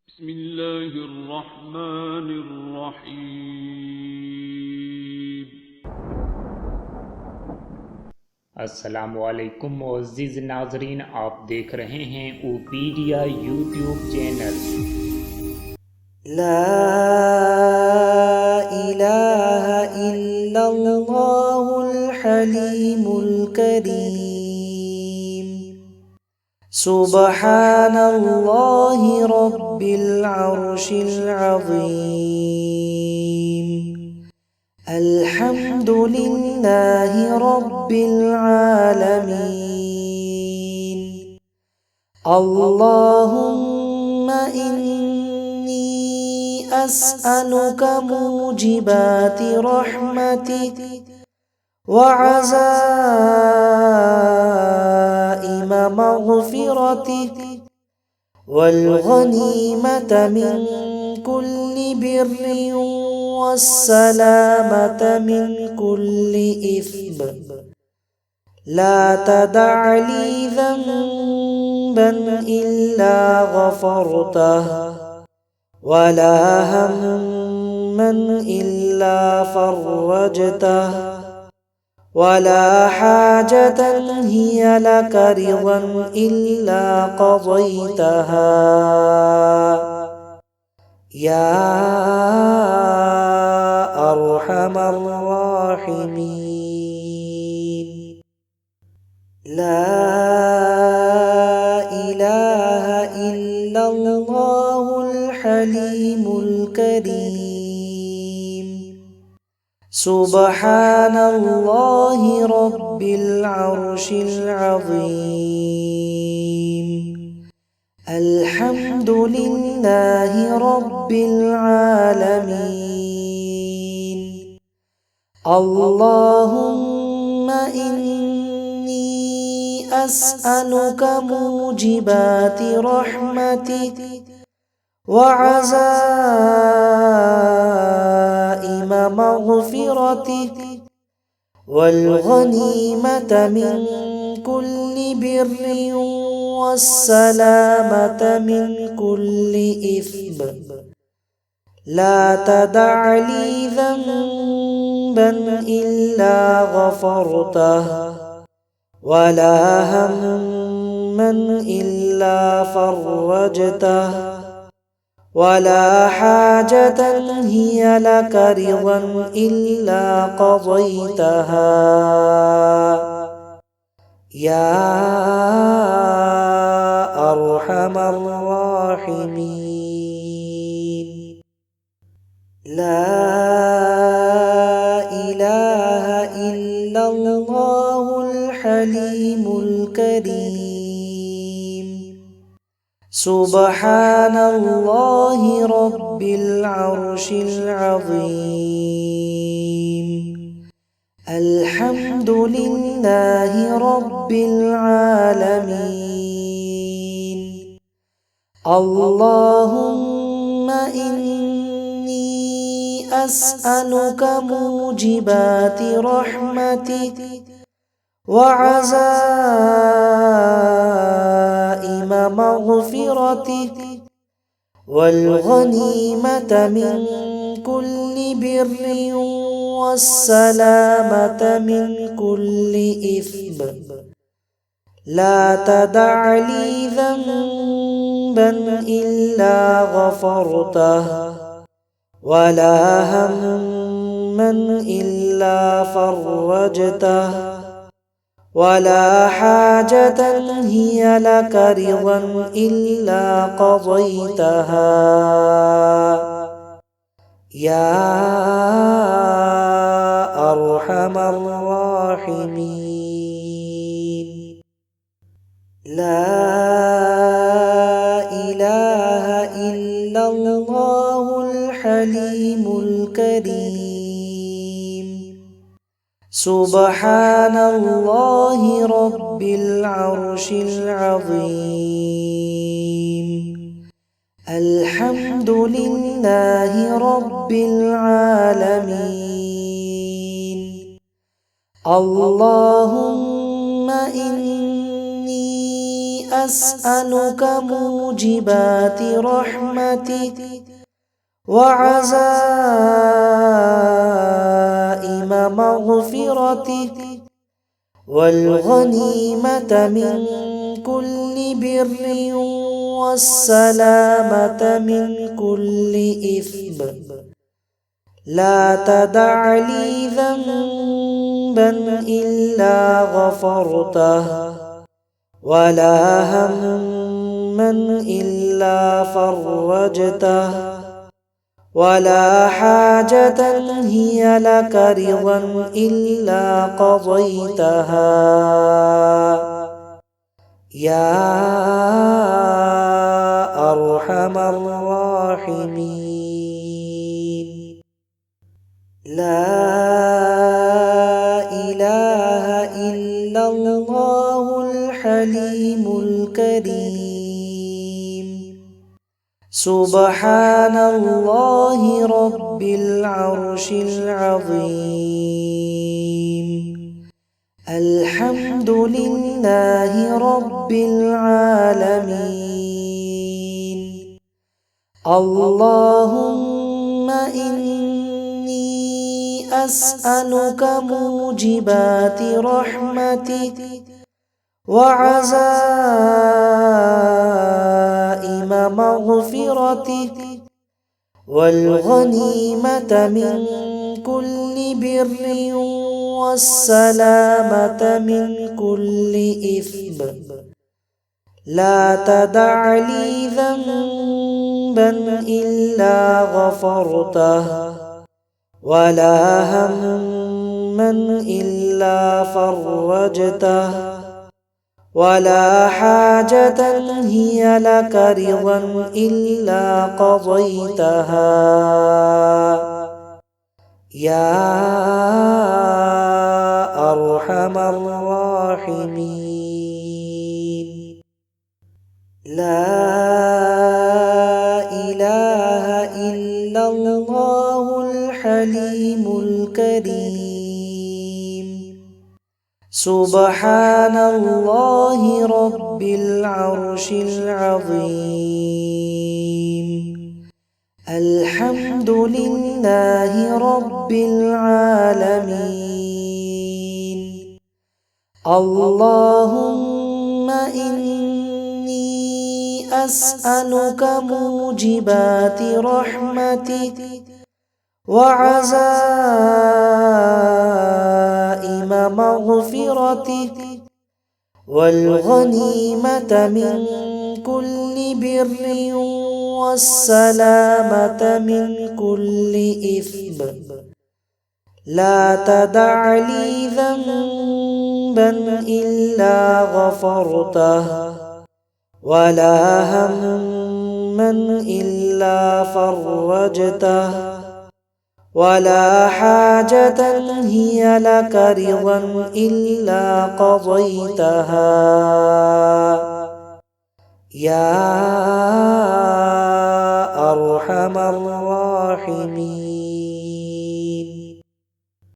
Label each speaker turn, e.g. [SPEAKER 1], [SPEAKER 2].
[SPEAKER 1] بسم الله الرحمن الرحيم।
[SPEAKER 2] अस्सलामुअलैकुम मुअज़्ज़िज़ नाज़रीन, आप देख रहे हैं ओपीडिया यूट्यूब चैनल।
[SPEAKER 3] ला इलाहा इल्लल्लाहुल हलीमुल करीम। सुब्हानल्लाहि रब्बिल अर्शिल अज़ीम। अल्हम्दुलिल्लाहि रब्बिल आलमीन। अल्लाहुम्मा इन्नी अस्अलुका मूजिबाति रहमतिक वअज़ाइम मग़फ़िरतिक वल्गनीमत मिन कुल्लि बिर्रिन वस्सलामत मिन कुल्लि इस्म। ला तदअ ली ذنبا إلا غفرته ولا هما إلا فرجته ولا حاجة هي لك رضا إلا قضيتها يا أرحم الراحمين। لا إله إلا الله الحليم الكريم। سبحان الله رب العرش العظيم। الحمد لله رب العالمين। اللهم إني أسألك موجبات رحمتك وعزائم مغفرتك والغنيمة من كل بر والسلامة من كل إثم. لا تدع لي ذنبا إلا غفرته ولا هما إلا فرجته ولا حاجة هي لك رضا إلا قضيتها يا أرحم الراحمين। لا إله إلا الله الحليم الكريم। سبحان الله رب العرش العظيم. الحمد لله رب العالمين. اللهم إني أسألك موجبات رحمتك وعزائم مغفرتك والغنيمة من كل بر والسلامة من كل إثم. لا تدع لي ذنبا إلا غفرته ولا هما إلا فرجته ولا حاجة هي لك رضا إلا قضيتها يا أرحم الراحمين. لا إله إلا الله الحليم الكريم. سبحان الله رب العرش العظيم. الحمد لله رب العالمين. اللهم إني أسألك موجبات رحمتك وعزائم مغفرتك والغنيمة من كل بر والسلامة من كل إثم. لا تدع لي ذنبا إلا غفرته ولا هما إلا فرجته ولا حاجة هي لك رضا إلا قضيتها يا أرحم الراحمين. لا إله إلا الله الحليم الكريم. سبحان الله رب العرش العظيم. الحمد لله رب العالمين. اللهم إني أسألك موجبات رحمتك وعزائم مغفرتك والغنيمة من كل بر والسلامة من كل إثم. لا تدع لي ذنبا إلا غفرته ولا هما إلا فرجته ولا حاجة هي لك رضا إلا قضيتها يا أرحم الراحمين. لا إله إلا الله الحليم الكريم. سبحان الله رب العرش العظيم. الحمد لله رب العالمين. اللهم إني أسألك موجبات رحمتك وعزائم مغفرتك والغنيمة من كل بر والسلامة من كل إثم. لا تدع لي ذنبا إلا غفرته ولا هما إلا فرجته ولا حاجة هي لك رضا إلا قضيتها يا أرحم الراحمين.